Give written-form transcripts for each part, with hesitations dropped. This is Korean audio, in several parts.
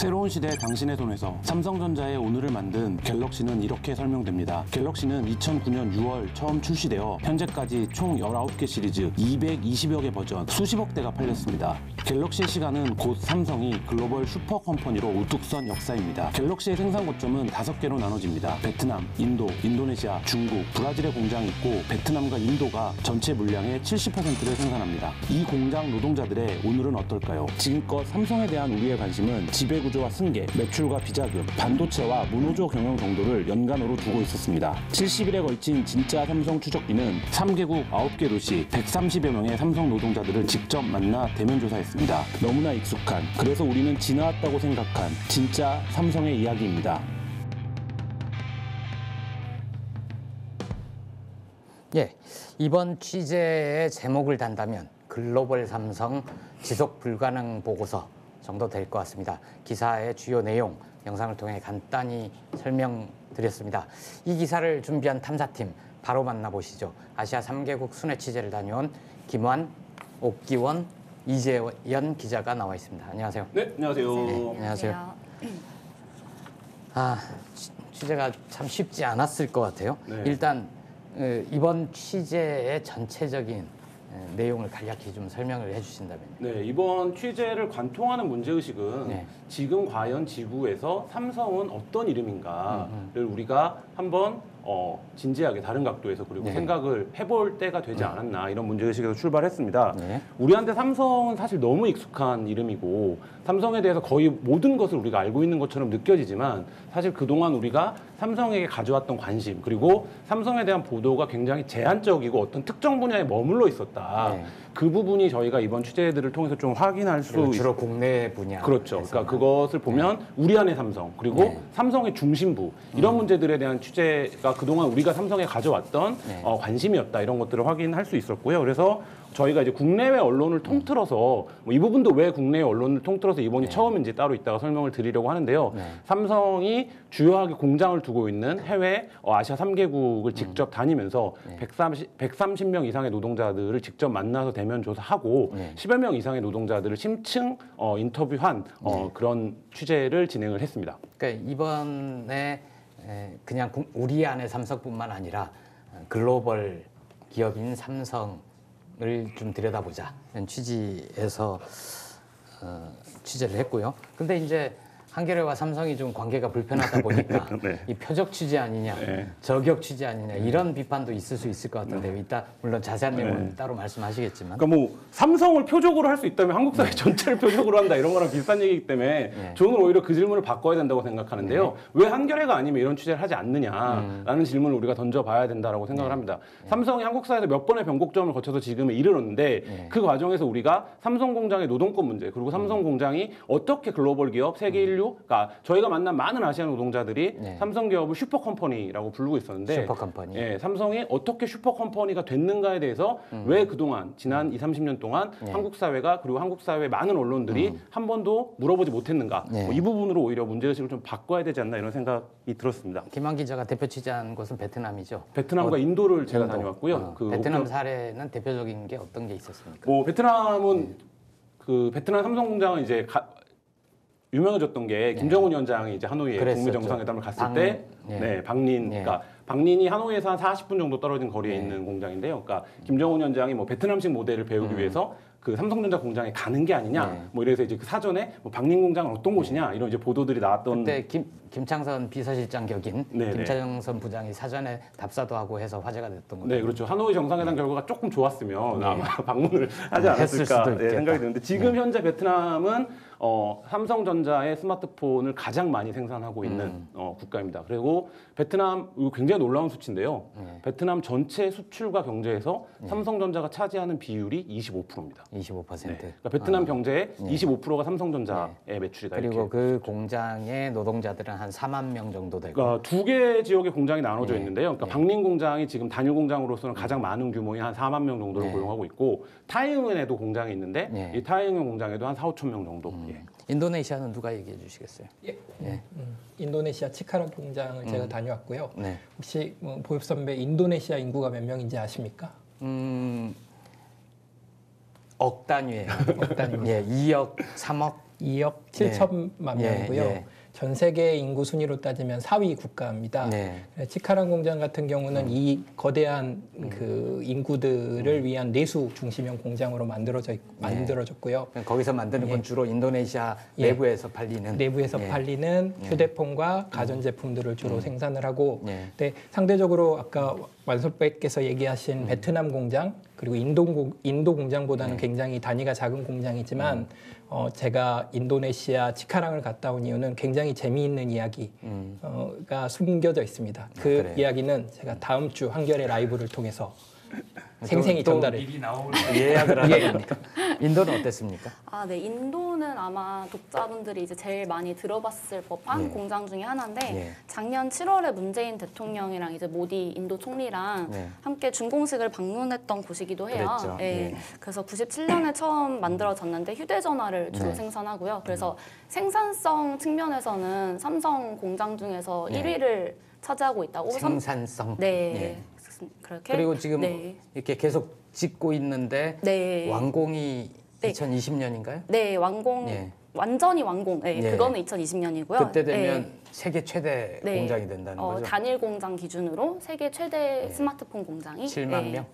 새로운 시대 당신의 손에서 삼성전자의 오늘을 만든 갤럭시는 이렇게 설명됩니다. 갤럭시는 2009년 6월 처음 출시되어 현재까지 총 19개 시리즈 220여 개 버전 수십억 대가 팔렸습니다. 갤럭시의 시간은 곧 삼성이 글로벌 슈퍼 컴퍼니로 우뚝 선 역사입니다. 갤럭시의 생산 거점은 5개로 나눠집니다. 베트남, 인도, 인도네시아, 중국, 브라질의 공장이 있고 베트남과 인도가 전체 물량의 70%를 생산합니다. 이 공장 노동자들의 오늘은 어떨까요? 지금껏 삼성에 대한 우리의 관심은 지배구조와 승계, 매출과 비자금, 반도체와 문호조 경영 정도를 연관으로 두고 있었습니다. 70일에 걸친 진짜 삼성 추적기는 3개국 9개 도시 130여 명의 삼성 노동자들을 직접 만나 대면 조사했습니다. 너무나 익숙한, 그래서 우리는 지나왔다고 생각한 진짜 삼성의 이야기입니다. 예, 이번 취재의 제목을 단다면 글로벌 삼성 지속 불가능 보고서 정도 될 것 같습니다. 기사의 주요 내용, 영상을 통해 간단히 설명드렸습니다. 이 기사를 준비한 탐사팀 바로 만나보시죠. 아시아 3개국 순회 취재를 다녀온 김환, 옥기원, 이재연 기자가 나와 있습니다. 안녕하세요. 네, 안녕하세요. 네, 안녕하세요. 취재가 참 쉽지 않았을 것 같아요. 네. 일단 이번 취재의 전체적인 내용을 간략히 좀 설명을 해주신다면요. 네, 이번 취재를 관통하는 문제의식은 네. 지금 과연 지구에서 삼성은 어떤 이름인가를 우리가 한번 진지하게 다른 각도에서 그리고 네. 생각을 해볼 때가 되지 않았나 이런 문제의식에서 출발했습니다. 네. 우리한테 삼성은 사실 너무 익숙한 이름이고 삼성에 대해서 거의 모든 것을 우리가 알고 있는 것처럼 느껴지지만 사실 그동안 우리가 삼성에게 가져왔던 관심 그리고 삼성에 대한 보도가 굉장히 제한적이고 어떤 특정 분야에 머물러 있었다. 네. 그 부분이 저희가 이번 취재들을 통해서 좀 확인할 수 주로 국내 분야. 그렇죠. 그러니까 그것을 보면 우리 안의 삼성 그리고 네. 삼성의 중심부 이런 문제들에 대한 취재가 그동안 우리가 삼성에 가져왔던 네. 관심이었다 이런 것들을 확인할 수 있었고요. 그래서 저희가 이제 국내외 언론을 통틀어서 뭐이 부분도 왜 국내외 언론을 통틀어서 이번이 처음인지 따로 이따가 설명을 드리려고 하는데요. 네. 삼성이 주요하게 공장을 두고 있는 해외 아시아 3개국을 직접 다니면서 130명 이상의 노동자들을 직접 만나서 대면 조사하고 10여 명 이상의 노동자들을 심층 인터뷰한 그런 취재를 진행을 했습니다. 그러니까 이번에 그냥 우리 안의 삼성뿐만 아니라 글로벌 기업인 삼성을 좀 들여다보자 이런 취지에서 취재를 했고요. 근데 이제 한겨레와 삼성이 좀 관계가 불편하다 보니까 네. 이 표적 취재 아니냐, 네. 저격 취재 아니냐 이런 비판도 있을 수 있을 것 같은데요. 이따 물론 자세한 내용은 따로 말씀하시겠지만. 그러니까 뭐 삼성을 표적으로 할 수 있다면 한국 사회 전체를 표적으로 한다 이런 거랑 비슷한 얘기이기 때문에 저는 오히려 그 질문을 바꿔야 된다고 생각하는데요. 왜 한겨레가 아니면 이런 취재를 하지 않느냐라는 질문을 우리가 던져봐야 된다라고 생각을 합니다. 삼성이 한국 사회에서 몇 번의 변곡점을 거쳐서 지금에 이르렀는데 그 과정에서 우리가 삼성 공장의 노동권 문제 그리고 삼성 공장이 어떻게 글로벌 기업 세계 인류 그러니까 저희가 만난 많은 아시아 노동자들이 삼성 기업을 슈퍼컴퍼니라고 부르고 있었는데 슈퍼컴퍼니. 삼성이 어떻게 슈퍼컴퍼니가 됐는가에 대해서 왜 그동안 지난 20-30년 동안 한국 사회가 그리고 한국 사회의 많은 언론들이 한 번도 물어보지 못했는가 이 부분으로 오히려 문제의식을 좀 바꿔야 되지 않나 이런 생각이 들었습니다. 김한 기자가 대표 취재한 곳은 베트남이죠. 베트남과 인도를 제가 다녀왔고요. 베트남 사례는 대표적인 게 어떤 게 있었습니까? 뭐 베트남은 그 베트남 삼성 공장은 이제 유명해졌던 게 김정은 위원장이 이제 하노이에 북미 정상회담을 갔을 때 방린 그러니까 방린이 하노이에서 한 40분 정도 떨어진 거리에 있는 공장인데요. 그러니까 김정은 위원장이 뭐 베트남식 모델을 배우기 위해서 그 삼성전자 공장에 가는 게 아니냐 뭐 이래서 이제 그 사전에 뭐 방린 공장은 어떤 곳이냐 이런 이제 보도들이 나왔던 그때 김창선 비서실장 격인 김창선 부장이 사전에 답사도 하고 해서 화제가 됐던 거죠. 네, 그렇죠. 하노이 정상회담 결과가 조금 좋았으면 아마 방문을 하지 않았을까 생각이 드는데 지금 현재 베트남은 삼성전자의 스마트폰을 가장 많이 생산하고 있는 국가입니다. 그리고 베트남 굉장히 놀라운 수치인데요. 베트남 전체 수출과 경제에서 삼성전자가 차지하는 비율이 25%입니다. 25%. 네. 그러니까 베트남 경제의 25%가 삼성전자의 매출이다. 그리고 이렇게. 그 공장의 노동자들은 한 4만 명 정도 되고. 그러니까 두 개 지역의 공장이 나눠져 있는데요. 그러니까 방린 공장이 지금 단일 공장으로서는 가장 많은 규모의 한 4만 명 정도를 고용하고 있고 타이응엔에도 공장이 있는데 이 타이응엔 공장에도 한 4, 5천 명 정도. 인도네시아는 누가 얘기해 주시겠어요? 인도네시아 치카라 공장을 제가 다녀왔고요. 혹시 보엽 선배 인도네시아 인구가 몇 명인지 아십니까? 억 단위예요. 억 단위. 2억, 3억 2억 7천만 명이고요. 예. 전 세계 인구 순위로 따지면 4위 국가입니다. 치카랑 공장 같은 경우는 이 거대한 그 인구들을 위한 내수 중심형 공장으로 만들어졌고요. 거기서 만드는 건 주로 인도네시아 내부에서 팔리는 내부에서 팔리는 휴대폰과 가전제품들을 주로 생산을 하고, 근데 상대적으로 아까 완솔백께서 얘기하신 베트남 공장 그리고 인도 공장보다는 굉장히 단위가 작은 공장이지만 제가 인도네시아 치카랑을 갔다 온 이유는 굉장히 재미있는 이야기가 숨겨져 있습니다. 그 이야기는 제가 다음 주 한겨레 라이브를 통해서 생생히 전달을 미리 예약을 하니까. 인도는 어땠습니까? 네, 인도는 아마 독자분들이 이제 제일 많이 들어봤을 법한 공장 중에 하나인데 작년 7월에 문재인 대통령이랑 이제 모디 인도 총리랑 함께 준공식을 방문했던 곳이기도 해요. 그래서 97년에 처음 만들어졌는데 휴대전화를 주로 생산하고요. 그래서 생산성 측면에서는 삼성 공장 중에서 1위를 차지하고 있다고. 생산성. 그렇게. 그리고 지금 이렇게 계속 짓고 있는데 완공이 2020년인가요? 네, 완전히 완공. 그거는 2020년이고요. 그때 되면 세계 최대 공장이 된다는 거죠? 단일 공장 기준으로 세계 최대 스마트폰 공장이 7만 명?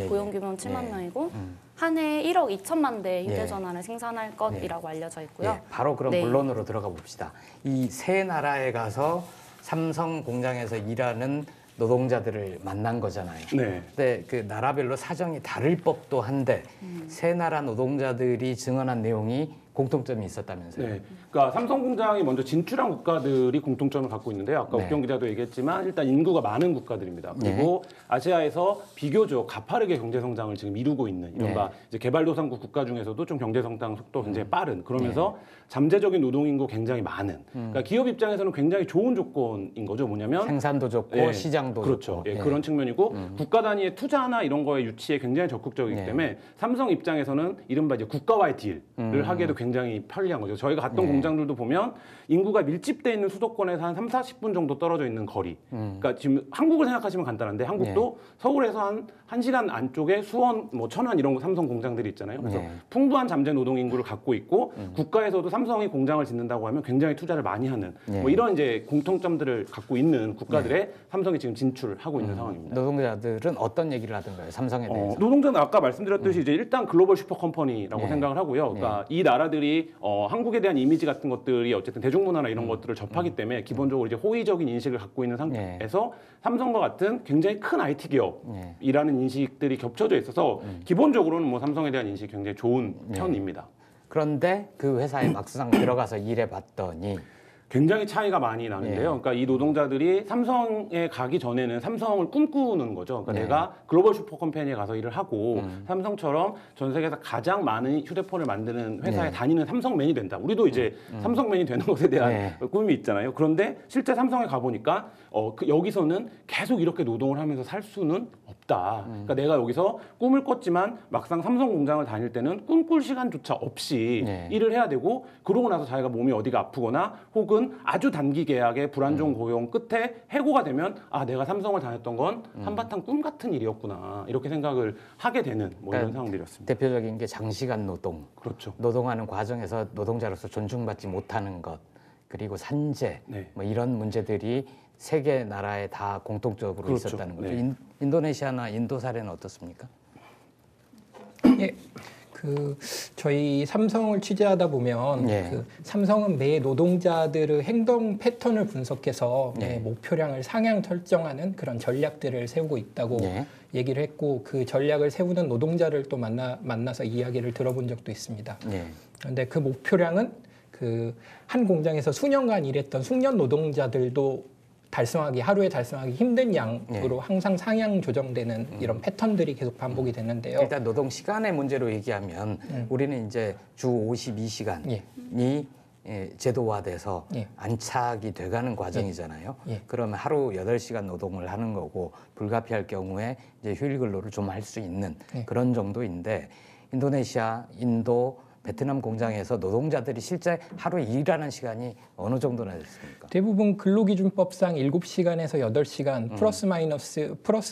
고용 규모는 7만 명이고 한 해 1억 2천만 대 휴대전화를 생산할 것이라고 알려져 있고요. 바로 그럼 본론으로 들어가 봅시다. 이 세 나라에 가서 삼성 공장에서 일하는 노동자들을 만난 거잖아요. 근데 그 나라별로 사정이 다를 법도 한데 세 나라 노동자들이 증언한 내용이 공통점이 있었다면서요? 그러니까 삼성 공장이 먼저 진출한 국가들이 공통점을 갖고 있는데요. 아까 옥경 기자도 얘기했지만 일단 인구가 많은 국가들입니다. 그리고 아시아에서 비교적 가파르게 경제 성장을 지금 이루고 있는 이른바 이제 개발도상국 국가 중에서도 좀 경제 성장 속도가 굉장히 빠른, 그러면서 잠재적인 노동 인구 굉장히 많은. 그러니까 기업 입장에서는 굉장히 좋은 조건인 거죠. 뭐냐면 생산도 좋고 시장도 그렇죠. 좋고 그런 측면이고 국가 단위의 투자나 이런 거에 유치에 굉장히 적극적이기 때문에 삼성 입장에서는 이른바 이제 국가와의 딜을 하기에도 굉장히 편리한 거죠. 저희가 갔던 공장들도 보면 인구가 밀집돼 있는 수도권에서 한 30, 40분 정도 떨어져 있는 거리. 그러니까 지금 한국을 생각하시면 간단한데 한국도 서울에서 한 1시간 안쪽에 수원, 뭐 천안 이런 삼성 공장들이 있잖아요. 그래서 풍부한 잠재 노동 인구를 갖고 있고 국가에서도 삼성이 공장을 짓는다고 하면 굉장히 투자를 많이 하는 뭐 이런 이제 공통점들을 갖고 있는 국가들에 삼성이 지금 진출을 하고 있는 상황입니다. 노동자들은 어떤 얘기를 하던가요? 삼성에 대해서? 노동자는 아까 말씀드렸듯이 이제 일단 글로벌 슈퍼컴퍼니라고 생각을 하고요. 그러니까 이 나라들이 한국에 대한 이미지 같은 것들이 어쨌든 대중문화나 이런 것들을 접하기 때문에 기본적으로 이제 호의적인 인식을 갖고 있는 상태에서 삼성과 같은 굉장히 큰 IT 기업이라는 인식들이 겹쳐져 있어서 기본적으로는 뭐 삼성에 대한 인식이 굉장히 좋은 편입니다. 그런데 그 회사에 막상 들어가서 일해봤더니 굉장히 차이가 많이 나는데요. 그러니까 이 노동자들이 삼성에 가기 전에는 삼성을 꿈꾸는 거죠. 그러니까 내가 글로벌 슈퍼컴퍼니에 가서 일을 하고 삼성처럼 전 세계에서 가장 많은 휴대폰을 만드는 회사에 다니는 삼성맨이 된다. 우리도 이제 삼성맨이 되는 것에 대한 꿈이 있잖아요. 그런데 실제 삼성에 가보니까 여기서는 계속 이렇게 노동을 하면서 살 수는 없다. 그러니까 내가 여기서 꿈을 꿨지만 막상 삼성 공장을 다닐 때는 꿈꿀 시간조차 없이 일을 해야 되고, 그러고 나서 자기가 몸이 어디가 아프거나 혹은 아주 단기 계약의 불안정 고용 끝에 해고가 되면 내가 삼성을 다녔던 건 한바탕 꿈 같은 일이었구나, 이렇게 생각을 하게 되는 뭐 이런 상황들이었습니다. 대표적인 게 장시간 노동. 그렇죠. 노동하는 과정에서 노동자로서 존중받지 못하는 것, 그리고 산재, 뭐 이런 문제들이 세 개 나라에 다 공통적으로 있었다는 거죠. 인도네시아나 인도 사례는 어떻습니까? 저희 삼성을 취재하다 보면 삼성은 매 노동자들의 행동 패턴을 분석해서 목표량을 상향 설정하는 그런 전략들을 세우고 있다고 얘기를 했고, 그 전략을 세우는 노동자를 또 만나서 이야기를 들어본 적도 있습니다. 그런데 그 목표량은 그 한 공장에서 수년간 일했던 숙련 노동자들도 하루에 달성하기 힘든 양으로 항상 상향 조정되는 이런 패턴들이 계속 반복이 되는데요. 일단 노동 시간의 문제로 얘기하면 우리는 이제 주 52시간이 제도화돼서 안착이 돼가는 과정이잖아요. 그러면 하루 8시간 노동을 하는 거고, 불가피할 경우에 이제 휴일 근로를 좀 할 수 있는 그런 정도인데, 인도네시아, 인도, 베트남 공장에서 노동자들이 실제 하루 일하는 시간이 어느 정도나 됐습니까? 대부분 근로기준법상 7시간에서 8시간 플러스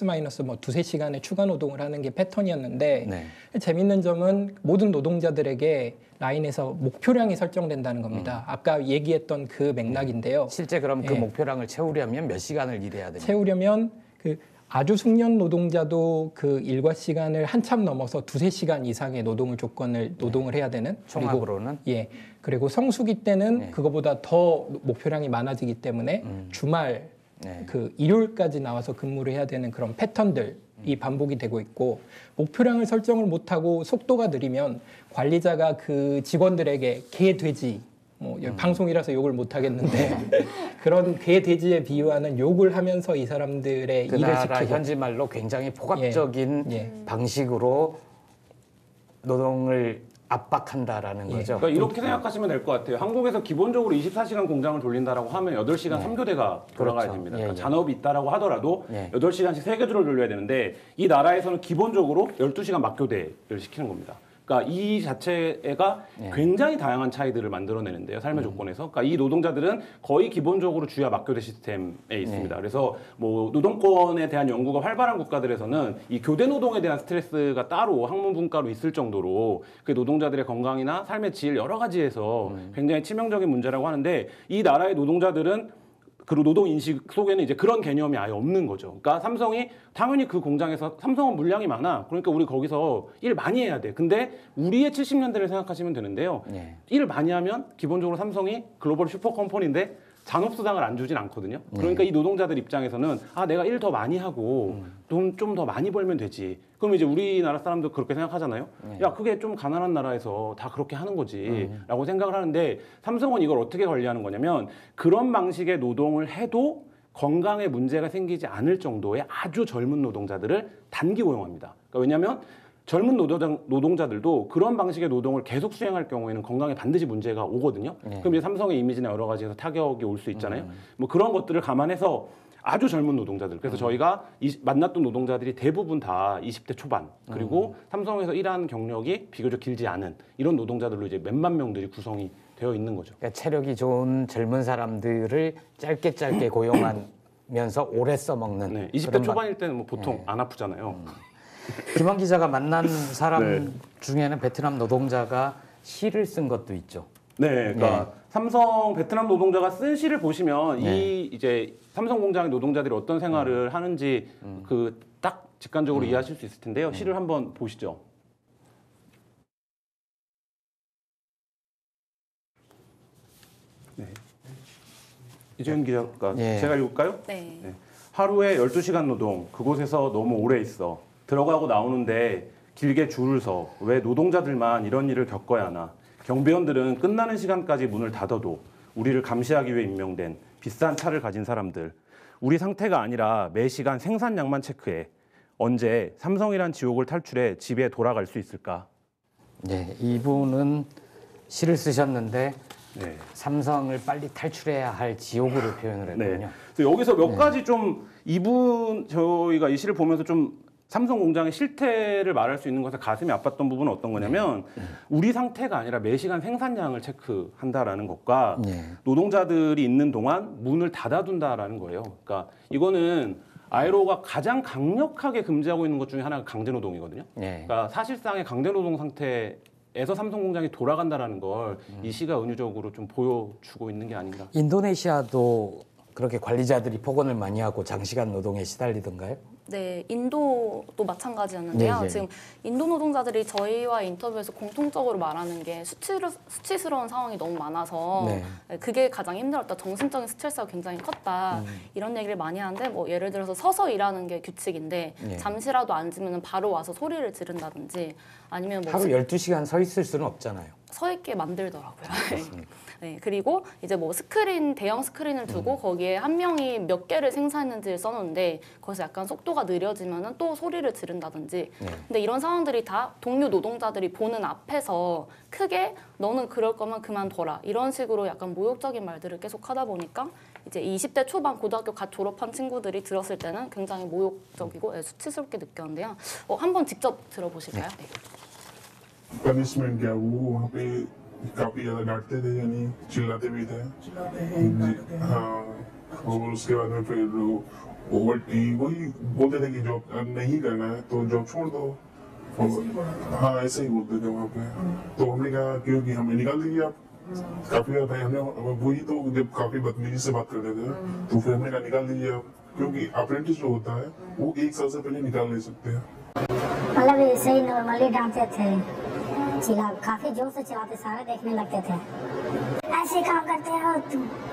마이너스 뭐 두세 시간의 추가 노동을 하는 게 패턴이었는데 네. 재밌는 점은 모든 노동자들에게 라인에서 목표량이 설정된다는 겁니다. 아까 얘기했던 그 맥락인데요. 실제 그럼 그 목표량을 채우려면 몇 시간을 일해야 됩니까? 채우려면 그 아주 숙련 노동자도 그 일과 시간을 한참 넘어서 두세 시간 이상의 노동을 해야 되는 총합으로는 그리고 성수기 때는 그거보다 더 목표량이 많아지기 때문에 주말 그 일요일까지 나와서 근무를 해야 되는 그런 패턴들이 반복이 되고 있고 목표량을 설정을 못하고 속도가 느리면 관리자가 그 직원들에게 개 돼지 방송이라서 욕을 못 하겠는데 그런 개 돼지에 비유하는 욕을 하면서 이 사람들의 그 일을 나라 시키고 현지 말로 굉장히 포괄적인 방식으로 노동을 압박한다라는 거죠. 그러니까 이렇게 생각하시면 될 것 같아요. 한국에서 기본적으로 24시간 공장을 돌린다라고 하면 8시간 3교대가 돌아가야 그렇죠. 됩니다. 그러니까 잔업이 있다라고 하더라도 8시간씩 3교대를 돌려야 되는데 이 나라에서는 기본적으로 12시간 막교대를 시키는 겁니다. 그러니까 이 자체가 굉장히 다양한 차이들을 만들어내는데요. 삶의 조건에서. 그러니까 이 노동자들은 거의 기본적으로 주야 막교대 시스템에 있습니다. 그래서 뭐 노동권에 대한 연구가 활발한 국가들에서는 이 교대 노동에 대한 스트레스가 따로 학문 분과로 있을 정도로 그 노동자들의 건강이나 삶의 질 여러 가지에서 굉장히 치명적인 문제라고 하는데 이 나라의 노동자들은 그리고 노동 인식 속에는 이제 그런 개념이 아예 없는 거죠. 그러니까 삼성이 당연히 그 공장에서 삼성은 물량이 많아. 그러니까 우리 거기서 일 많이 해야 돼. 근데 우리의 70년대를 생각하시면 되는데요. 일 많이 하면 기본적으로 삼성이 글로벌 슈퍼 컴퍼니인데 잔업수당을 안 주진 않거든요. 그러니까 이 노동자들 입장에서는 내가 일 더 많이 하고 돈 좀 더 많이 벌면 되지. 그럼 이제 우리나라 사람도 그렇게 생각하잖아요. 야, 그게 좀 가난한 나라에서 다 그렇게 하는 거지 라고 생각을 하는데 삼성은 이걸 어떻게 관리하는 거냐면 그런 방식의 노동을 해도 건강에 문제가 생기지 않을 정도의 아주 젊은 노동자들을 단기 고용합니다. 그러니까 왜냐하면 젊은 노동자들도 그런 방식의 노동을 계속 수행할 경우에는 건강에 반드시 문제가 오거든요. 그럼 이제 삼성의 이미지나 여러 가지에서 타격이 올 수 있잖아요. 뭐 그런 것들을 감안해서 아주 젊은 노동자들. 그래서 저희가 만났던 노동자들이 대부분 다 20대 초반. 그리고 삼성에서 일한 경력이 비교적 길지 않은 이런 노동자들로 이제 몇만 명들이 구성이 되어 있는 거죠. 그러니까 체력이 좋은 젊은 사람들을 짧게 고용하면서 오래 써먹는. 20대 초반일 때는 뭐 보통 안 아프잖아요. 김환 기자가 만난 사람 중에는 베트남 노동자가 시를 쓴 것도 있죠. 네, 그러니까 삼성 베트남 노동자가 쓴 시를 보시면 이 이제 삼성 공장의 노동자들이 어떤 생활을 하는지 그 딱 직관적으로 이해하실 수 있을 텐데요. 시를 한번 보시죠. 네. 이재훈 기자가 제가 읽을까요? 네. 하루에 12시간 노동, 그곳에서 너무 오래 있어. 들어가고 나오는데 길게 줄을 서. 왜 노동자들만 이런 일을 겪어야 하나. 경비원들은 끝나는 시간까지 문을 닫아도 우리를 감시하기 위해 임명된 비싼 차를 가진 사람들. 우리 상태가 아니라 매 시간 생산량만 체크해. 언제 삼성이란 지옥을 탈출해 집에 돌아갈 수 있을까? 네, 이분은 시를 쓰셨는데 삼성을 빨리 탈출해야 할 지옥으로 표현을 했군요. 그래서 여기서 몇 가지 좀 저희가 이 시를 보면서 좀 삼성 공장의 실태를 말할 수 있는 것에 가슴이 아팠던 부분은 어떤 거냐면 우리 상태가 아니라 매시간 생산량을 체크한다라는 것과 노동자들이 있는 동안 문을 닫아둔다라는 거예요. 그러니까 이거는 ILO가 가장 강력하게 금지하고 있는 것 중에 하나가 강제노동이거든요. 그러니까 사실상의 강제노동 상태에서 삼성 공장이 돌아간다라는 걸 이 시가 은유적으로 좀 보여주고 있는 게 아닌가. 인도네시아도 그렇게 관리자들이 폭언을 많이 하고 장시간 노동에 시달리던가요? 네, 인도도 마찬가지였는데요. 지금 인도 노동자들이 저희와 인터뷰에서 공통적으로 말하는 게 수치스러운 상황이 너무 많아서 그게 가장 힘들었다. 정신적인 스트레스가 굉장히 컸다. 이런 얘기를 많이 하는데 뭐 예를 들어서 서서 일하는 게 규칙인데 잠시라도 앉으면 바로 와서 소리를 지른다든지 아니면 뭐 하루 12시간 서 있을 수는 없잖아요. 서 있게 만들더라고요. 네, 그리고 이제 뭐 대형 스크린을 두고 거기에 한 명이 몇 개를 생산했는지를 써놓는데 거기서 약간 속도가 느려지면은 또 소리를 지른다든지. 근데 이런 상황들이 다 동료 노동자들이 보는 앞에서 크게 너는 그럴 거면 그만둬라 이런 식으로 약간 모욕적인 말들을 계속 하다 보니까 이제 20대 초반 고등학교 갓 졸업한 친구들이 들었을 때는 굉장히 모욕적이고 수치스럽게 느꼈는데요. 한번 직접 들어보실까요? पनिशमेंट क्या वो वहाँ पे काफी ज्यादा डांटते थे यानी चिल्लाते भी थे हाँ और उसके बाद में फिर वही बोलते थे कि जॉब नहीं करना है तो जॉब छोड़ दो हाँ ऐसे ही बोलते थे वहाँ पे तो हमने कहा क्योंकि हमें निकाल दीजिए आप काफी ज्यादा हमने वही तो जब काफी बदतमीजी से बात करते थे तो फिर हमने कहा निकाल दीजिए आप क्योंकि अप्रेंटिस जो होता है वो 1 साल से पहले निकाल नहीं सकते हैं मतलब ऐसे ही नॉर्मली डांटते थे काफी जोर से चिल्लाते सारे देखने लगते थे ऐसे काम करते हो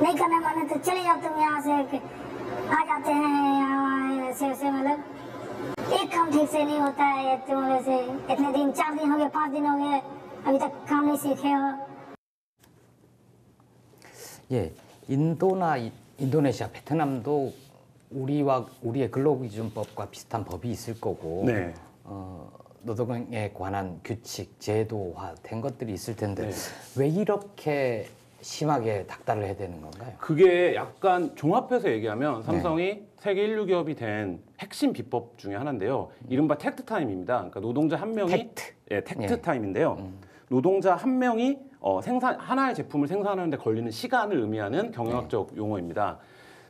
नहीं करना माने तो चले जाओ तुम यहाँ से आ जाते हैं ऐसे ऐसे मतलब एक काम ठीक से नहीं होता है तुम वैसे इतने दिन 4 दिन हो गए 5 दिन हो गए अभी तक काम नहीं सीखे हो 예, 인도나 인도네시아, 베트남도 우리의 근로기준법과 비슷한 법이 있을 거고 네. 노동에 관한 규칙, 제도화된 것들이 있을 텐데 네. 왜 이렇게 심하게 닥달을 해야 되는 건가요? 그게 약간 종합해서 얘기하면 삼성이 세계 1류 기업이 된 핵심 비법 중에 하나인데요. 이른바 택트 타임입니다. 그러니까 노동자 한 명이 택트 타임인데요. 노동자 한 명이 하나의 제품을 생산하는데 걸리는 시간을 의미하는 경영학적 용어입니다.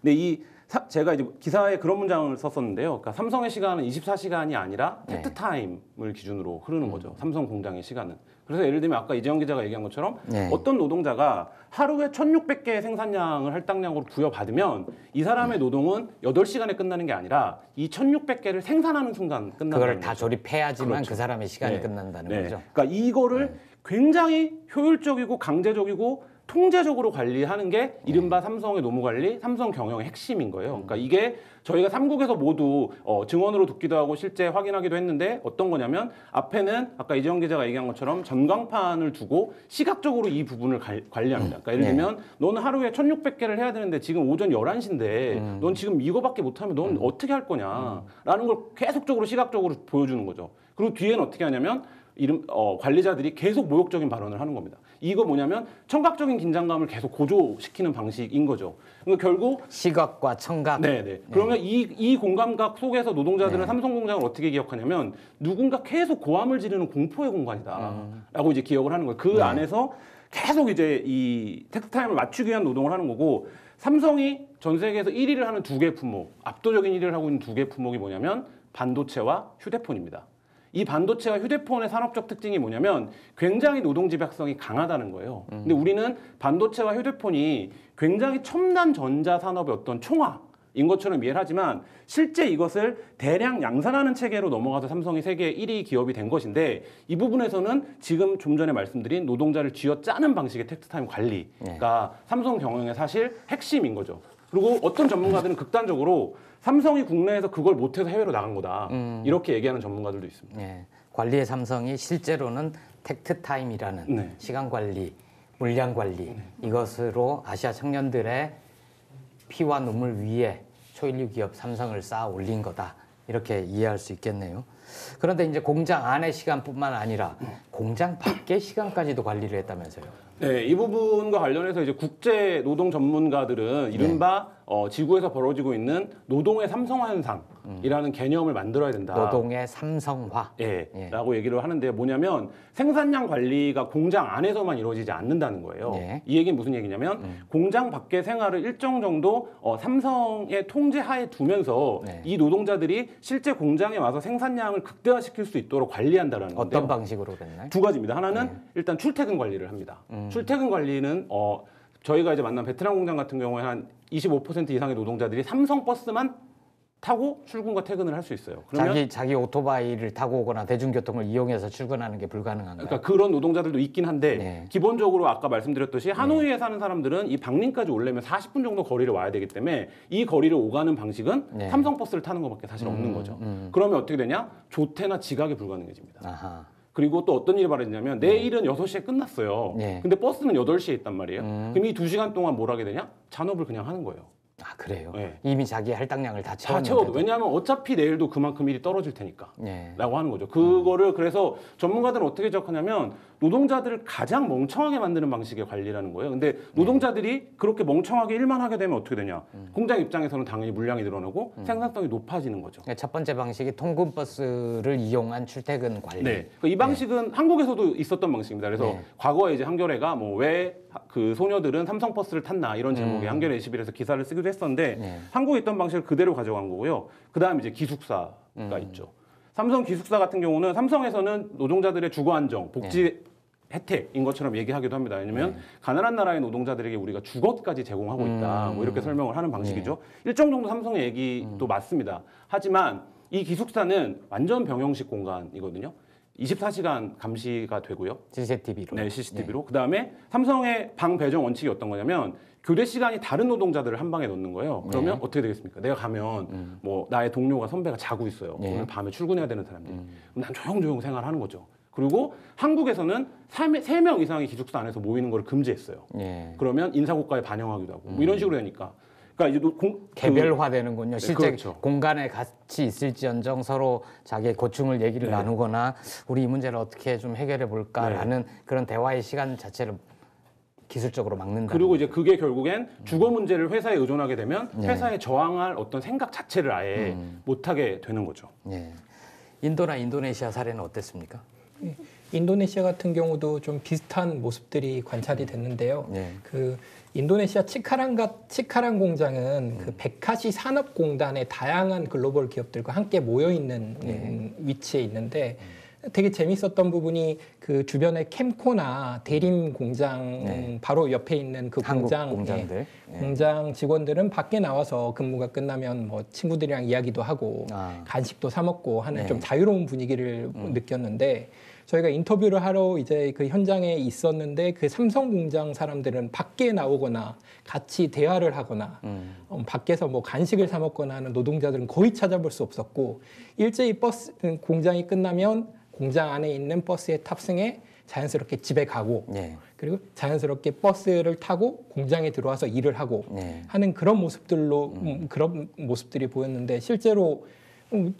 근데 제가 이제 기사에 그런 문장을 썼었는데요. 그러니까 삼성의 시간은 24시간이 아니라 택트 타임을 기준으로 흐르는 거죠. 삼성 공장의 시간은. 그래서 예를 들면 아까 이재영 기자가 얘기한 것처럼 어떤 노동자가 하루에 1,600개의 생산량을 할당량으로 부여받으면 이 사람의 노동은 8시간에 끝나는 게 아니라 이 1,600개를 생산하는 순간 끝나는 거죠. 그걸 다 조립해야지만 그렇죠. 그 사람의 시간이 끝난다는 거죠. 그러니까 이거를 굉장히 효율적이고 강제적이고 통제적으로 관리하는 게 이른바 삼성의 노무관리, 삼성 경영의 핵심인 거예요. 그러니까 이게 저희가 삼국에서 모두 증언으로 듣기도 하고 실제 확인하기도 했는데 어떤 거냐면 앞에는 아까 이재영 기자가 얘기한 것처럼 전광판을 두고 시각적으로 이 부분을 관리합니다. 그러니까 예를 들면 너는 하루에 1,600개를 해야 되는데 지금 오전 11시인데 넌 지금 이거밖에 못하면 넌 어떻게 할 거냐라는 걸 계속적으로 시각적으로 보여주는 거죠. 그리고 뒤에는 어떻게 하냐면 관리자들이 계속 모욕적인 발언을 하는 겁니다. 이거 뭐냐면 청각적인 긴장감을 계속 고조시키는 방식인 거죠. 그러니까 결국 시각과 청각. 네네. 그러면 이 공감각 속에서 노동자들은 삼성 공장을 어떻게 기억하냐면 누군가 계속 고함을 지르는 공포의 공간이다라고 이제 기억을 하는 거예요. 그 안에서 계속 이제 이 텍스타임을 맞추기 위한 노동을 하는 거고 삼성이 전 세계에서 1위를 하는 2개 품목, 압도적인 1위를 하고 있는 2개 품목이 뭐냐면 반도체와 휴대폰입니다. 이 반도체와 휴대폰의 산업적 특징이 뭐냐면 굉장히 노동 집약성이 강하다는 거예요. 근데 우리는 반도체와 휴대폰이 굉장히 첨단 전자 산업의 어떤 총합인 것처럼 이해를 하지만 실제 이것을 대량 양산하는 체계로 넘어가서 삼성이 세계 1위 기업이 된 것인데 이 부분에서는 지금 좀 전에 말씀드린 노동자를 쥐어짜는 방식의 텍스타임 관리가 삼성 경영의 사실 핵심인 거죠. 그리고 어떤 전문가들은 극단적으로 삼성이 국내에서 그걸 못해서 해외로 나간 거다. 이렇게 얘기하는 전문가들도 있습니다. 관리의 삼성이 실제로는 텍트 타임이라는 시간 관리, 물량 관리 이것으로 아시아 청년들의 피와 눈물 위에 초일류 기업 삼성을 쌓아 올린 거다. 이렇게 이해할 수 있겠네요. 그런데 이제 공장 안의 시간뿐만 아니라 공장 밖의 시간까지도 관리를 했다면서요. 네, 이 부분과 관련해서 이제 국제 노동 전문가들은 이른바 지구에서 벌어지고 있는 노동의 삼성화 현상이라는 개념을 만들어야 된다. 노동의 삼성화. 라고 얘기를 하는데 뭐냐면 생산량 관리가 공장 안에서만 이루어지지 않는다는 거예요. 이 얘기는 무슨 얘기냐면 공장 밖의 생활을 일정 정도 삼성의 통제 하에 두면서 이 노동자들이 실제 공장에 와서 생산량을 극대화시킬 수 있도록 관리한다는 건데요. 어떤 방식으로 그랬나요? 2가지입니다. 하나는 일단 출퇴근 관리를 합니다. 출퇴근 관리는 저희가 이제 만난 베트남 공장 같은 경우에 한 25% 이상의 노동자들이 삼성 버스만 타고 출근과 퇴근을 할 수 있어요. 그러면 자기 오토바이를 타고 오거나 대중교통을 이용해서 출근하는 게 불가능한가요? 그러니까 그런 노동자들도 있긴 한데 기본적으로 아까 말씀드렸듯이 하노이에 사는 사람들은 이 박림까지 오려면 40분 정도 거리를 와야 되기 때문에 이 거리를 오가는 방식은 삼성 버스를 타는 것밖에 사실 없는 거죠. 그러면 어떻게 되냐? 조퇴나 지각이 불가능해집니다. 아하. 그리고 또 어떤 일이 벌어지냐면 내 일은 6시에 끝났어요. 근데 버스는 8시에 있단 말이에요. 그럼 이 2시간 동안 뭘 하게 되냐? 잔업을 그냥 하는 거예요. 아, 그래요? 네. 이미 자기 할당량을 다 다 채웠는데도. 채워도. 왜냐하면 어차피 내일도 그만큼 일이 떨어질 테니까. 네. 라고 하는 거죠. 그거를 그래서 전문가들은 어떻게 지적하냐면 노동자들을 가장 멍청하게 만드는 방식의 관리라는 거예요. 근데 노동자들이 그렇게 멍청하게 일만 하게 되면 어떻게 되냐. 공장 입장에서는 당연히 물량이 늘어나고 생산성이 높아지는 거죠. 첫 번째 방식이 통근 버스를 이용한 출퇴근 관리. 네. 이 방식은 한국에서도 있었던 방식입니다. 그래서 과거에 이제 한겨레가 뭐 왜 그 소녀들은 삼성 버스를 탔나 이런 제목의 한겨레 21에서 기사를 쓰기도 했었는데 한국에 있던 방식을 그대로 가져간 거고요. 그다음 이제 기숙사가 있죠. 삼성 기숙사 같은 경우는 삼성에서는 노동자들의 주거 안정, 복지 혜택인 것처럼 얘기하기도 합니다. 왜냐면 가난한 나라의 노동자들에게 우리가 주거까지 제공하고 있다. 뭐 이렇게 설명을 하는 방식이죠. 일정 정도 삼성의 얘기도 맞습니다. 하지만 이 기숙사는 완전 병영식 공간이거든요. 24시간 감시가 되고요. CCTV로. 네, CCTV로. 그다음에 삼성의 방 배정 원칙이 어떤 거냐면 교대 시간이 다른 노동자들을 한 방에 넣는 거예요. 그러면 어떻게 되겠습니까? 내가 가면 뭐 나의 동료가 선배가 자고 있어요. 오늘 밤에 출근해야 되는 사람들이. 그럼 난 조용조용 생활하는 거죠. 그리고 한국에서는 3명 이상의 기숙사 안에서 모이는 걸 금지했어요. 그러면 인사고과에 반영하기도 하고 뭐 이런 식으로 되니까. 그러니까 이제 개별화되는군요. 네, 실제 그렇죠. 공간에 같이 있을지언정 서로 자기의 고충을 얘기를 나누거나 우리 이 문제를 어떻게 좀 해결해 볼까라는 그런 대화의 시간 자체를 기술적으로 막는다. 그리고 이제 그게 결국엔 주거 문제를 회사에 의존하게 되면 회사에 저항할 어떤 생각 자체를 아예 못하게 되는 거죠. 인도나 인도네시아 사례는 어땠습니까? 인도네시아 같은 경우도 좀 비슷한 모습들이 관찰이 됐는데요. 그 인도네시아 치카랑 공장은 그 베카시 산업공단의 다양한 글로벌 기업들과 함께 모여 있는 위치에 있는데 되게 재밌었던 부분이 그 주변에 캠코나 대림 공장 바로 옆에 있는 그 공장 직원들은 밖에 나와서 근무가 끝나면 뭐 친구들이랑 이야기도 하고 간식도 사 먹고 하는 좀 자유로운 분위기를 느꼈는데 저희가 인터뷰를 하러 이제 그 현장에 있었는데 그 삼성 공장 사람들은 밖에 나오거나 같이 대화를 하거나 밖에서 뭐 간식을 사 먹거나 하는 노동자들은 거의 찾아볼 수 없었고 일제히 버스 공장이 끝나면 공장 안에 있는 버스에 탑승해 자연스럽게 집에 가고 그리고 자연스럽게 버스를 타고 공장에 들어와서 일을 하고 하는 그런 모습들이 보였는데 실제로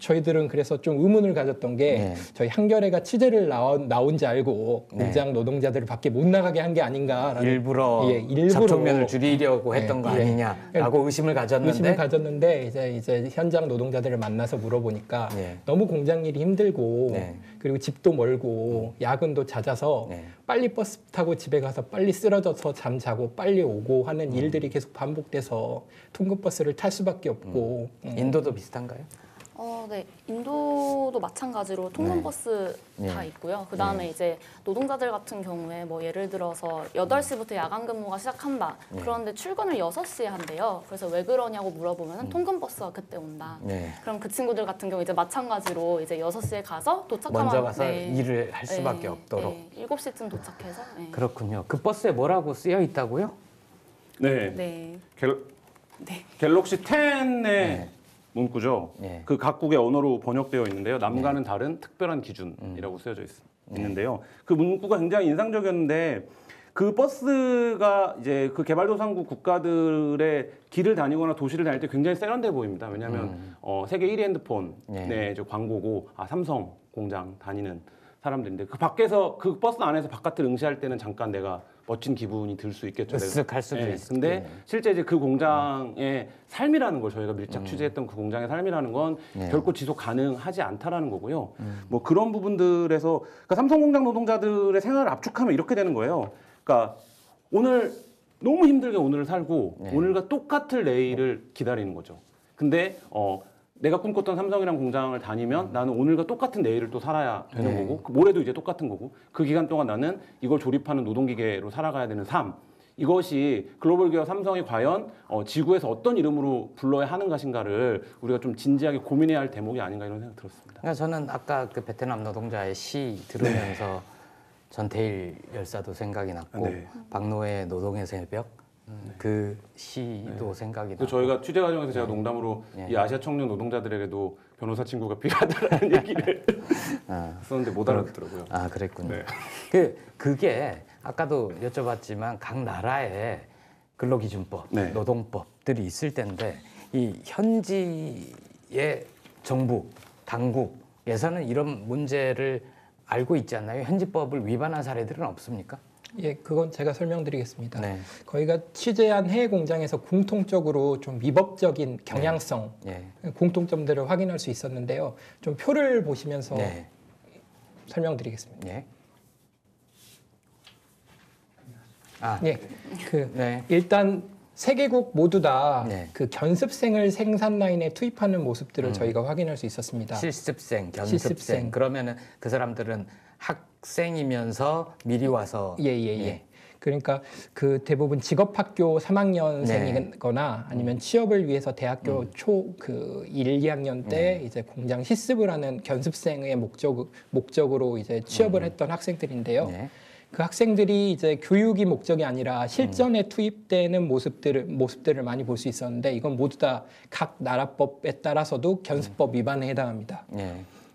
저희들은 그래서 좀 의문을 가졌던 게 저희 한겨레가 취재를 나온지 알고 공장 노동자들을 밖에 못 나가게 한 게 아닌가라는 일부러 접촉면을 줄이려고 했던 거 아니냐라고 의심을 가졌는데 이제 현장 노동자들을 만나서 물어보니까 너무 공장 일이 힘들고 그리고 집도 멀고 야근도 잦아서 빨리 버스 타고 집에 가서 빨리 쓰러져서 잠자고 빨리 오고 하는 일들이 계속 반복돼서 통근버스를 탈 수밖에 없고 인도도 비슷한가요? 네. 인도도 마찬가지로 통근버스 다 있고요. 그 다음에 이제 노동자들 같은 경우에 뭐 예를 들어서 8시부터 야간 근무가 시작한다. 그런데 출근을 6시에 한대요. 그래서 왜 그러냐고 물어보면 통근버스가 그때 온다. 그럼 그 친구들 같은 경우 이제 마찬가지로 이제 6시에 가서 도착하면 먼저 가서 일을 할 수밖에 없도록. 7시쯤 도착해서. 그렇군요. 그 버스에 뭐라고 쓰여 있다고요? 갤럭시 10의 문구죠. 그 각국의 언어로 번역되어 있는데요. 남과는 다른 특별한 기준이라고 쓰여져 있는데요. 그 문구가 굉장히 인상적이었는데 그 버스가 이제 그 개발도상국 국가들의 길을 다니거나 도시를 다닐 때 굉장히 세련돼 보입니다. 왜냐하면 세계 1위 핸드폰의 광고고 삼성 공장 다니는 사람들인데 그 밖에서 그 버스 안에서 바깥을 응시할 때는 잠깐 내가 멋진 기분이 들 수 있겠죠. 으쓱할 수도 있어요. 근데 실제 이제 그 공장의 삶이라는 걸 저희가 밀착 취재했던 그 공장의 삶이라는 건 결코 지속 가능하지 않다라는 거고요. 뭐 그런 부분들에서 그러니까 삼성공장 노동자들의 생활을 압축하면 이렇게 되는 거예요. 그러니까 오늘 너무 힘들게 오늘을 살고 오늘과 똑같을 내일을 기다리는 거죠. 근데 내가 꿈꿨던 삼성이랑 공장을 다니면 나는 오늘과 똑같은 내일을 또 살아야 되는 거고 모레도 이제 똑같은 거고 그 기간 동안 나는 이걸 조립하는 노동기계로 살아가야 되는 삶 이것이 글로벌 기업 삼성이 과연 지구에서 어떤 이름으로 불러야 하는 것인가를 우리가 좀 진지하게 고민해야 할 대목이 아닌가 이런 생각 들었습니다. 그러니까 저는 아까 그 베트남 노동자의 시 들으면서 전태일 열사도 생각이 났고 박노의 노동의 새벽 그 시도 생각이 나고 저희가 취재 과정에서 제가 농담으로 이 아시아 청년 노동자들에게도 변호사 친구가 필요하다라는 얘기를 썼는데 못 알아듣더라고요. 그랬군요. 그게 아까도 여쭤봤지만 각 나라의 근로기준법, 노동법들이 것들이 있을 텐데 이 현지의 정부, 당국에서는 이런 문제를 알고 있지 않나요? 현지법을 위반한 사례들은 없습니까? 예, 그건 제가 설명드리겠습니다. 네. 저희가 취재한 해외 공장에서 공통적으로 좀 위법적인 경향성, 공통점들을 확인할 수 있었는데요. 좀 표를 보시면서 설명드리겠습니다. 일단 세 개국 모두 다 그 견습생을 생산 라인에 투입하는 모습들을 저희가 확인할 수 있었습니다. 실습생, 견습생. 그러면은 그 사람들은 학생이면서 미리 와서 그러니까 그 대부분 직업학교 3학년생이거나 아니면 취업을 위해서 대학교 초 그 1, 2학년 때 이제 공장 실습을 하는 견습생의 목적으로 이제 취업을 했던 학생들인데요. 그 학생들이 이제 교육이 목적이 아니라 실전에 투입되는 모습들을 많이 볼 수 있었는데 이건 모두 다 각 나라법에 따라서도 견습법 위반에 해당합니다.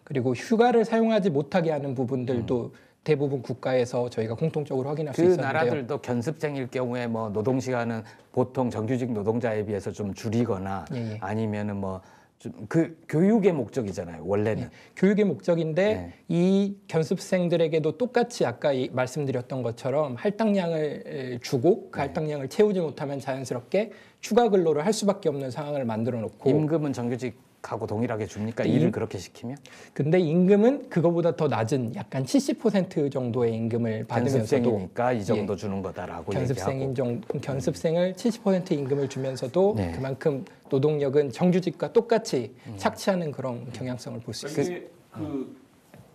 그리고 휴가를 사용하지 못하게 하는 부분들도 대부분 국가에서 저희가 공통적으로 확인할 수 있었는데요. 그 나라들도 견습생일 경우에 뭐 노동 시간은 보통 정규직 노동자에 비해서 좀 줄이거나 아니면은 뭐 좀 그 교육의 목적이잖아요. 원래는 교육의 목적인데 이 견습생들에게도 똑같이 아까 말씀드렸던 것처럼 할당량을 주고 그 할당량을 채우지 못하면 자연스럽게 추가 근로를 할 수밖에 없는 상황을 만들어 놓고 임금은 정규직하고 동일하게 줍니까? 일을 그렇게 시키면? 근데 임금은 그거보다 더 낮은 약간 70% 정도의 임금을 받으면서도 견습생이니까 이 정도 주는 거다라고 얘기하고 견습생을 70% 임금을 주면서도 그만큼 노동력은 정규직과 똑같이 착취하는 그런 경향성을 볼 수 있습니다.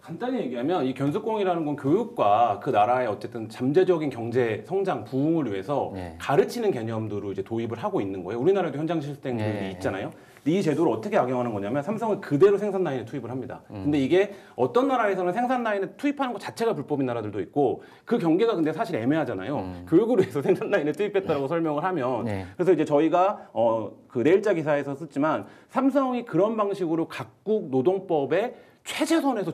간단히 얘기하면 이 견습공이라는 건 교육과 그 나라의 어쨌든 잠재적인 경제 성장 부흥을 위해서 가르치는 개념들을 이제 도입을 하고 있는 거예요. 우리나라에도 현장 실습생들이 있잖아요. 근데 이 제도를 어떻게 악용하는 거냐면 삼성을 그대로 생산 라인에 투입을 합니다. 근데 이게 어떤 나라에서는 생산 라인에 투입하는 것 자체가 불법인 나라들도 있고 그 경계가 근데 사실 애매하잖아요. 교육을 위해서 생산 라인에 투입했다라고 설명을 하면 그래서 이제 저희가 그 내일자 기사에서 썼지만 삼성이 그런 방식으로 각국 노동법에 최재선에서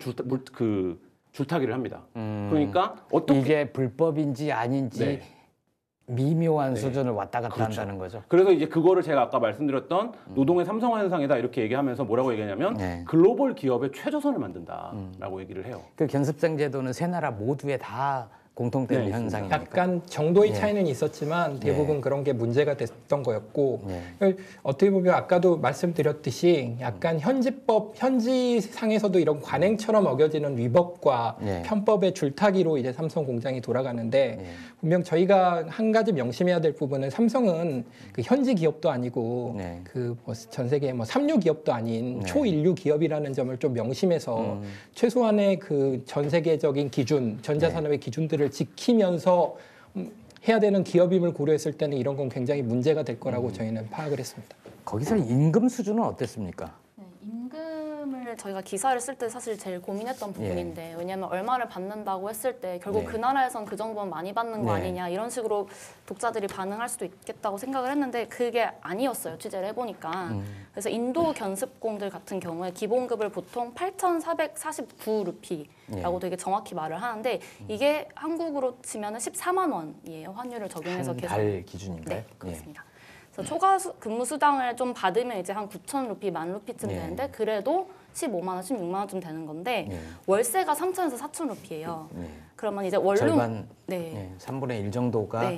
줄타기를 합니다. 그러니까 어떻게 이게 불법인지 아닌지 미묘한 수준을 왔다 갔다 한다는 거죠. 그래서 이제 그거를 제가 아까 말씀드렸던 노동의 삼성화 현상이다 이렇게 얘기하면서 뭐라고 얘기하냐면 글로벌 기업의 최저선을 만든다라고 얘기를 해요. 그 견습생 제도는 세 나라 모두에 다 공통된 현상이니까. 약간 정도의 차이는 있었지만 대부분 그런 게 문제가 됐던 거였고 어떻게 보면 아까도 말씀드렸듯이 약간 현지상에서도 이런 관행처럼 어겨지는 위법과 편법의 줄타기로 이제 삼성 공장이 돌아가는데 분명 저희가 한 가지 명심해야 될 부분은 삼성은 그 현지 기업도 아니고 그 전 세계 뭐 삼류 기업도 아닌 초인류 기업이라는 점을 좀 명심해서 최소한의 그 전 세계적인 기준, 전자산업의 기준들을 지키면서 해야 되는 기업임을 고려했을 때는 이런 건 굉장히 문제가 될 거라고 저희는 파악을 했습니다. 거기서 임금 수준은 어땠습니까? 임금을 저희가 기사를 쓸 때 사실 제일 고민했던 부분인데 왜냐하면 얼마를 받는다고 했을 때 결국 그 나라에선 그 정도는 많이 받는 거 아니냐 이런 식으로 독자들이 반응할 수도 있겠다고 생각을 했는데 그게 아니었어요. 취재를 해보니까. 그래서 인도 견습공들 같은 경우에 기본급을 보통 8,449루피라고 되게 정확히 말을 하는데 이게 한국으로 치면 14만 원이에요. 환율을 적용해서 한 달 기준인가요? 네, 그렇습니다. 그래서 초과 근무 수당을 좀 받으면 이제 한 9,000루피, 10,000루피쯤 되는데 그래도 15만 원, 16만 원쯤 되는 건데 월세가 3,000에서 4,000루피예요. 그러면 이제 원룸 절반 3분의 1 정도가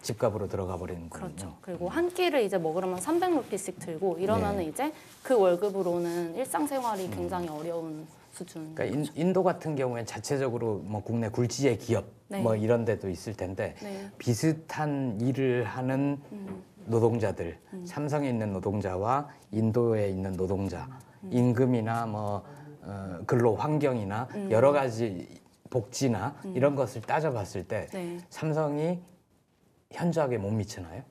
집값으로 들어가 버리는 거죠. 그렇죠. 그리고 한 끼를 이제 먹으려면 300루피씩 들고 이러면은 이제 그 월급으로는 일상생활이 굉장히 어려운 수준. 그러니까 인도 같은 경우엔 자체적으로 뭐 국내 굴지의 기업 뭐 이런 데도 있을 텐데 비슷한 일을 하는 노동자들, 삼성에 있는 노동자와 인도에 있는 노동자, 임금이나 뭐 근로 환경이나 여러 가지 복지나 이런 것을 따져봤을 때 삼성이 현저하게 못 미치나요?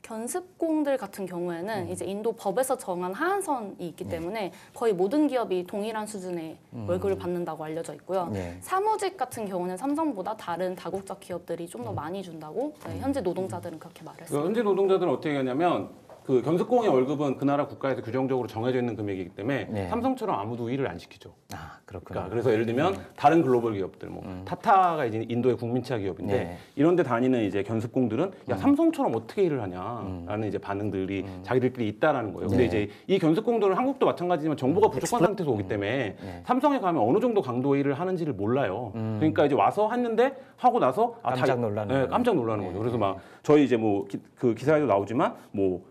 견습공들 같은 경우에는 이제 인도 법에서 정한 하한선이 있기 때문에 거의 모든 기업이 동일한 수준의 월급을 받는다고 알려져 있고요. 사무직 같은 경우는 삼성보다 다른 다국적 기업들이 좀 더 많이 준다고 현재 노동자들은 그렇게 말을 했습니다. 현재 노동자들은 어떻게 하냐면 그 견습공의 월급은 그 나라 국가에서 규정적으로 정해져 있는 금액이기 때문에 네. 삼성처럼 아무도 일을 안 시키죠. 아, 그렇군요. 그러니까 그래서 예를 들면 다른 글로벌 기업들, 뭐 타타가 이제 인도의 국민차 기업인데 네. 이런데 다니는 이제 견습공들은 야 삼성처럼 어떻게 일을 하냐라는 이제 반응들이 자기들끼리 있다라는 거예요. 근데 네. 이제 이 견습공들은 한국도 마찬가지지만 정보가 부족한 상태에서 오기 때문에 삼성에 가면 어느 정도 강도의 일을 하는지를 몰라요. 그러니까 이제 와서 했는데 하고 나서 깜짝 놀라는 깜짝 놀라는 거죠. 그래서 막 저희 이제 뭐 그 기사에도 나오지만 뭐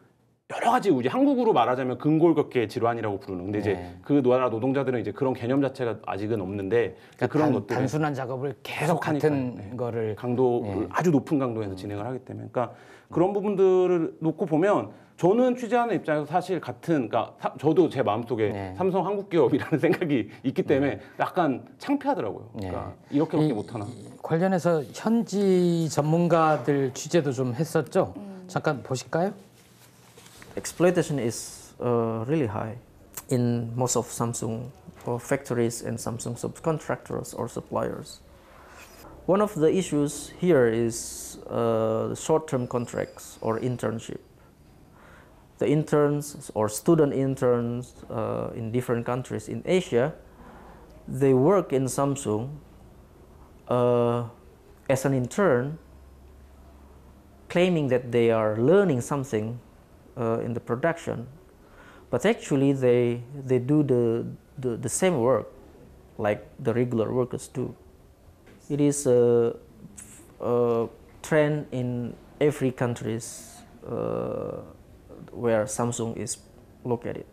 여러 가지 우리 한국으로 말하자면 근골격계 질환이라고 부르는. 근데 이제 그 나라 노동자들은 이제 그런 개념 자체가 아직은 없는데 그러니까 그런 것들 단순한 작업을 계속 같은 거를 강도 아주 높은 강도에서 진행을 하기 때문에 그러니까 그런 부분들을 놓고 보면 저는 취재하는 입장에서 사실 같은 그러니까 저도 제 마음속에 삼성 한국 기업이라는 생각이 있기 때문에 약간 창피하더라고요. 그러니까 이렇게밖에 못 하나. 관련해서 현지 전문가들 취재도 좀 했었죠. 잠깐 보실까요? Exploitation is really high in most of Samsung factories and Samsung subcontractors or suppliers. One of the issues here is short-term contracts or internship. The interns or student interns in different countries in Asia, they work in Samsung as an intern, claiming that they are learning something in the production, but actually they do the same work like the regular workers do. It is a trend in every countries where Samsung is located.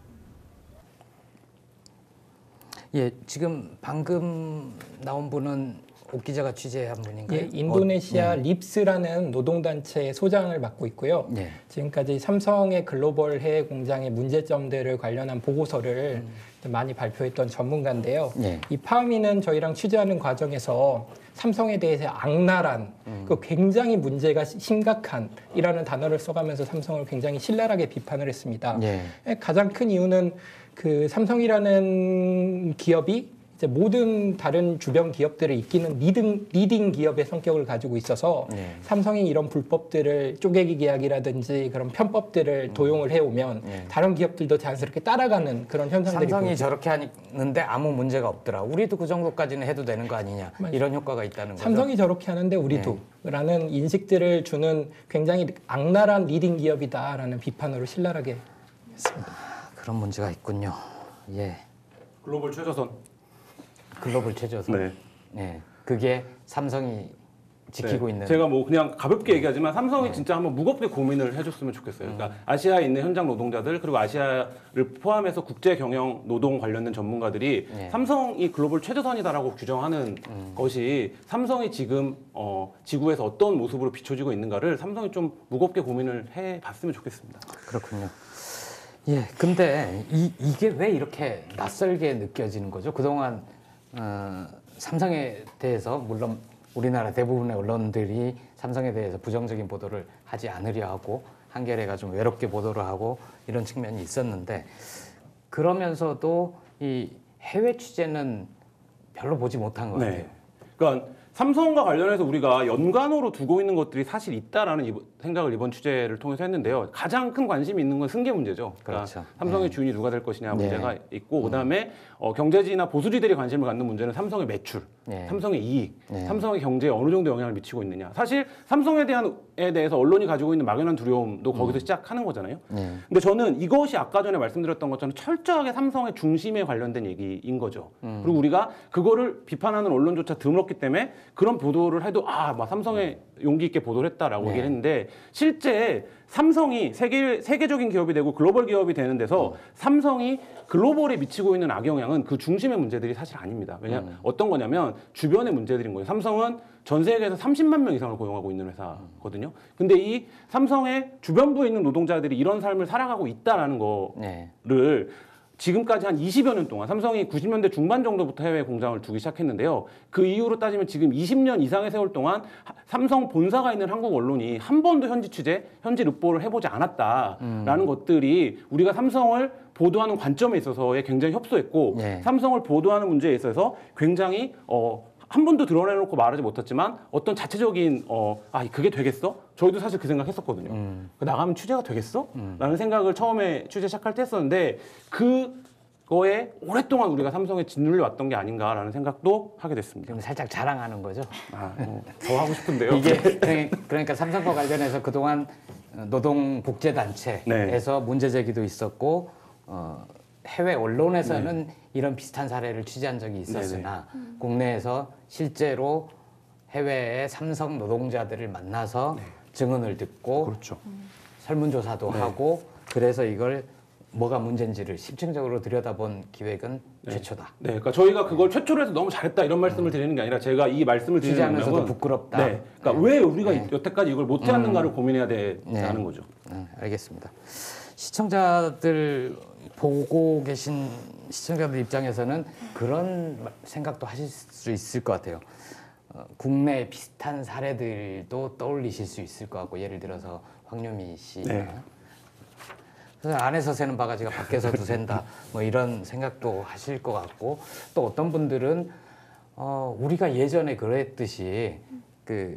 예, 지금 방금 나온 분은 옥 기자가 취재한 분인가요? 예, 인도네시아 립스라는 노동단체의 소장을 맡고 있고요. 네. 지금까지 삼성의 글로벌 해외 공장의 문제점들을 관련한 보고서를 많이 발표했던 전문가인데요. 네. 이 파미는 저희랑 취재하는 과정에서 삼성에 대해서 악랄한, 그 굉장히 문제가 심각한이라는 단어를 써가면서 삼성을 굉장히 신랄하게 비판을 했습니다. 네. 가장 큰 이유는 그 삼성이라는 기업이 이제 모든 다른 주변 기업들을 이끄는 리딩 기업의 성격을 가지고 있어서 삼성이 이런 불법들을 쪼개기 계약이라든지 그런 편법들을 도용을 해오면 다른 기업들도 자연스럽게 따라가는 그런 현상들이 삼성이 보이죠. 저렇게 하는데 아무 문제가 없더라. 우리도 그 정도까지는 해도 되는 거 아니냐. 이런 효과가 있다는 거죠. 삼성이 저렇게 하는데 우리도 라는 인식들을 주는 굉장히 악랄한 리딩 기업이다라는 비판으로 신랄하게 했습니다. 그런 문제가 있군요. 예. 글로벌 최저선. 글로벌 최저선. 네. 네. 그게 삼성이 지키고 있는. 제가 뭐 그냥 가볍게 얘기하지만 삼성이 진짜 한번 무겁게 고민을 해줬으면 좋겠어요. 그러니까 아시아에 있는 현장 노동자들 그리고 아시아를 포함해서 국제 경영 노동 관련된 전문가들이 삼성이 글로벌 최저선이다라고 규정하는 것이 삼성이 지금 지구에서 어떤 모습으로 비춰지고 있는가를 삼성이 좀 무겁게 고민을 해봤으면 좋겠습니다. 그렇군요. 예, 근데 이게 왜 이렇게 낯설게 느껴지는 거죠? 그동안 삼성에 대해서 물론 우리나라 대부분의 언론들이 삼성에 대해서 부정적인 보도를 하지 않으려 하고 한겨레가 좀 외롭게 보도를 하고 이런 측면이 있었는데 그러면서도 이 해외 취재는 별로 보지 못한 것 같아요. 그러니까 삼성과 관련해서 우리가 연관어로 두고 있는 것들이 사실 있다라는 생각을 이번 취재를 통해서 했는데요. 가장 큰 관심이 있는 건 승계 문제죠. 그러니까 그렇죠. 삼성의 주인이 누가 될 것이냐 문제가 있고 그다음에 경제지나 보수지들이 관심을 갖는 문제는 삼성의 매출, 삼성의 이익, 삼성의 경제에 어느 정도 영향을 미치고 있느냐. 사실 삼성에 대해서 언론이 가지고 있는 막연한 두려움도 거기서 시작하는 거잖아요. 근데 저는 이것이 아까 전에 말씀드렸던 것처럼 철저하게 삼성의 중심에 관련된 얘기인 거죠. 그리고 우리가 그거를 비판하는 언론조차 드물었기 때문에 그런 보도를 해도 막 삼성의 용기 있게 보도를 했다라고 얘기를 했는데 실제 삼성이 세계적인 기업이 되고 글로벌 기업이 되는 데서 삼성이 글로벌에 미치고 있는 악영향은 그 중심의 문제들이 사실 아닙니다. 왜냐하면 어떤 거냐면 주변의 문제들인 거예요. 삼성은 전 세계에서 30만 명 이상을 고용하고 있는 회사거든요. 근데 이 삼성의 주변부에 있는 노동자들이 이런 삶을 살아가고 있다라는 거를 지금까지 한 20여 년 동안 삼성이 90년대 중반 정도부터 해외 공장을 두기 시작했는데요. 그 이후로 따지면 지금 20년 이상의 세월 동안 삼성 본사가 있는 한국 언론이 한 번도 현지 취재, 현지 르포를 해보지 않았다라는 것들이 우리가 삼성을 보도하는 관점에 있어서의 굉장히 협소했고 삼성을 보도하는 문제에 있어서 굉장히 한 번도 드러내놓고 말하지 못했지만 어떤 자체적인 그게 되겠어? 저희도 사실 그 생각했었거든요. 나가면 취재가 되겠어? 라는 생각을 처음에 취재 시작할 때 했었는데 그거에 오랫동안 우리가 삼성에 짓눌려 왔던 게 아닌가라는 생각도 하게 됐습니다. 지금 살짝 자랑하는 거죠? 더 하고 싶은데요. 이게 그러니까 삼성과 관련해서 그동안 노동복지단체에서 문제 제기도 있었고 해외 언론에서는 이런 비슷한 사례를 취재한 적이 있었으나 국내에서 실제로 해외의 삼성 노동자들을 만나서 증언을 듣고 그렇죠. 설문조사도 하고 그래서 이걸 뭐가 문제인지를 심층적으로 들여다본 기획은 최초다. 네, 그러니까 저희가 그걸 최초로 해서 너무 잘했다 이런 말씀을 드리는 게 아니라 제가 이 말씀을 드리는 취재하면서도 명은 부끄럽다. 네, 그러니까 왜 우리가 여태까지 이걸 못 해왔는가를 고민해야 되는 거죠. 알겠습니다. 시청자들 보고 계신 시청자들 입장에서는 그런 생각도 하실 수 있을 것 같아요. 국내 비슷한 사례들도 떠올리실 수 있을 것 같고 예를 들어서 황유미 씨나 안에서 새는 바가지가 밖에서도 샌다 뭐 이런 생각도 하실 것 같고 또 어떤 분들은 우리가 예전에 그랬듯이 그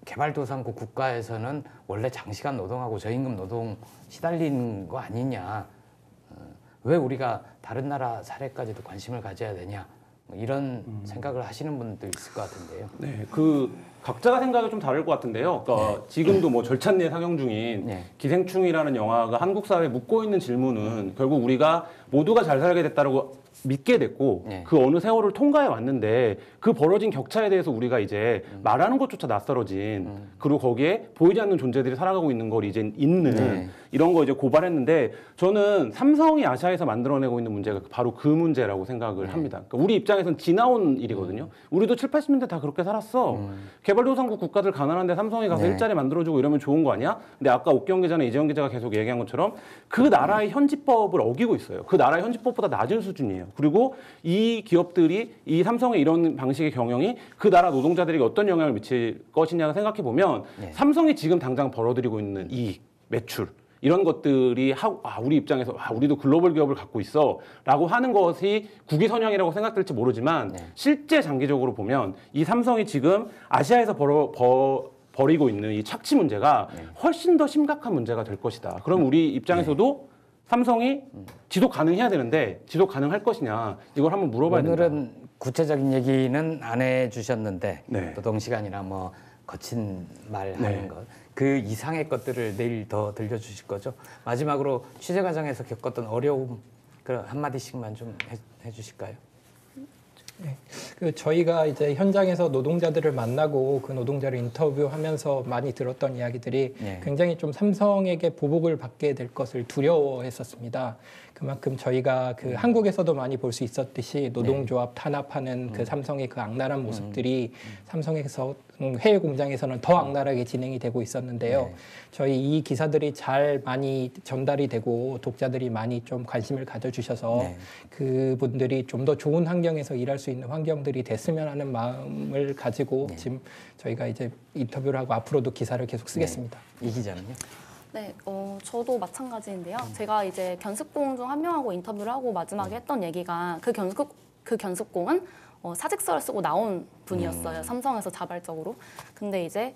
개발도상국 국가에서는 원래 장시간 노동하고 저임금 노동 시달리는 거 아니냐 왜 우리가 다른 나라 사례까지도 관심을 가져야 되냐 뭐 이런 생각을 하시는 분도 있을 것 같은데요. 네, 각자가 생각이 좀 다를 것 같은데요. 그러니까 지금도 뭐 절찬리에 상영 중인 기생충이라는 영화가 한국 사회에 묻고 있는 질문은 결국 우리가 모두가 잘 살게 됐다고 믿게 됐고 그 어느 세월을 통과해 왔는데 그 벌어진 격차에 대해서 우리가 이제 말하는 것조차 낯설어진 그리고 거기에 보이지 않는 존재들이 살아가고 있는 걸 이제 있는 이런 거 이제 고발했는데 저는 삼성이 아시아에서 만들어내고 있는 문제가 바로 그 문제라고 생각을 합니다. 그러니까 우리 입장에서는 지나온 일이거든요. 우리도 7, 80년대 다 그렇게 살았어. 개발도상국 국가들 가난한데 삼성이 가서 일자리 만들어주고 이러면 좋은 거 아니야? 근데 아까 옥경 기자나 이재영 기자가 계속 얘기한 것처럼 그 나라의 현지법을 어기고 있어요. 그 나라의 현지법보다 낮은 수준이에요. 그리고 이 기업들이 이 삼성의 이런 방식의 경영이 그 나라 노동자들에게 어떤 영향을 미칠 것이냐 생각해 보면 삼성이 지금 당장 벌어들이고 있는 이익, 매출 이런 것들이 우리 입장에서 우리도 글로벌 기업을 갖고 있어 라고 하는 것이 국위선양이라고 생각될지 모르지만 실제 장기적으로 보면 이 삼성이 지금 아시아에서 벌이고 있는 이 착취 문제가 훨씬 더 심각한 문제가 될 것이다. 그럼 우리 입장에서도 삼성이 지속 가능해야 되는데 지속 가능할 것이냐 이걸 한번 물어봐야 된다. 오늘은 구체적인 얘기는 안 해주셨는데 노동 시간이나 뭐 거친 말 하는 것 그 이상의 것들을 내일 더 들려주실 거죠. 마지막으로 취재 과정에서 겪었던 어려움 한 마디씩만 좀 해주실까요? 네. 저희가 이제 현장에서 노동자들을 만나고 그 노동자를 인터뷰하면서 많이 들었던 이야기들이 굉장히 좀 삼성에게 보복을 받게 될 것을 두려워했었습니다. 그만큼 저희가 한국에서도 많이 볼 수 있었듯이 노동조합 탄압하는 그 삼성의 그 악랄한 모습들이 삼성에서 해외 공장에서는 더 악랄하게 진행이 되고 있었는데요. 저희 이 기사들이 잘 많이 전달이 되고 독자들이 많이 좀 관심을 가져주셔서 그분들이 좀 더 좋은 환경에서 일할 수 있는 환경들이 됐으면 하는 마음을 가지고 지금 저희가 이제 인터뷰를 하고 앞으로도 기사를 계속 쓰겠습니다. 이 기자는요? 네, 저도 마찬가지인데요. 제가 이제 견습공 중 한 명하고 인터뷰를 하고 마지막에 했던 얘기가 그 견습공은 사직서를 쓰고 나온 분이었어요. 삼성에서 자발적으로. 근데 이제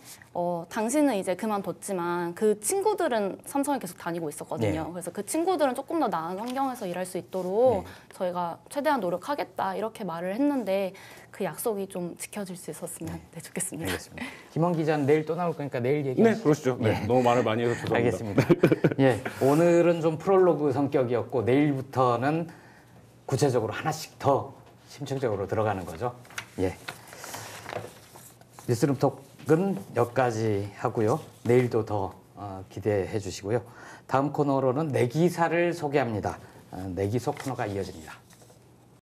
당신은 이제 그만뒀지만 그 친구들은 삼성에 계속 다니고 있었거든요. 그래서 그 친구들은 조금 더 나은 환경에서 일할 수 있도록 저희가 최대한 노력하겠다 이렇게 말을 했는데 그 약속이 좀 지켜질 수 있었으면 좋겠습니다. 알겠습니다. 김원 기자는 내일 또 나올 거니까 내일 얘기하시죠. 네, 그러시죠. 너무 말을 많이 해서 죄송합니다. 알겠습니다. 오늘은 좀 프롤로그 성격이었고 내일부터는 구체적으로 하나씩 더 심층적으로 들어가는 거죠. 뉴스룸 톡은 여기까지 하고요. 내일도 더 기대해 주시고요. 다음 코너로는 내기사를 소개합니다. 내기소 코너가 이어집니다.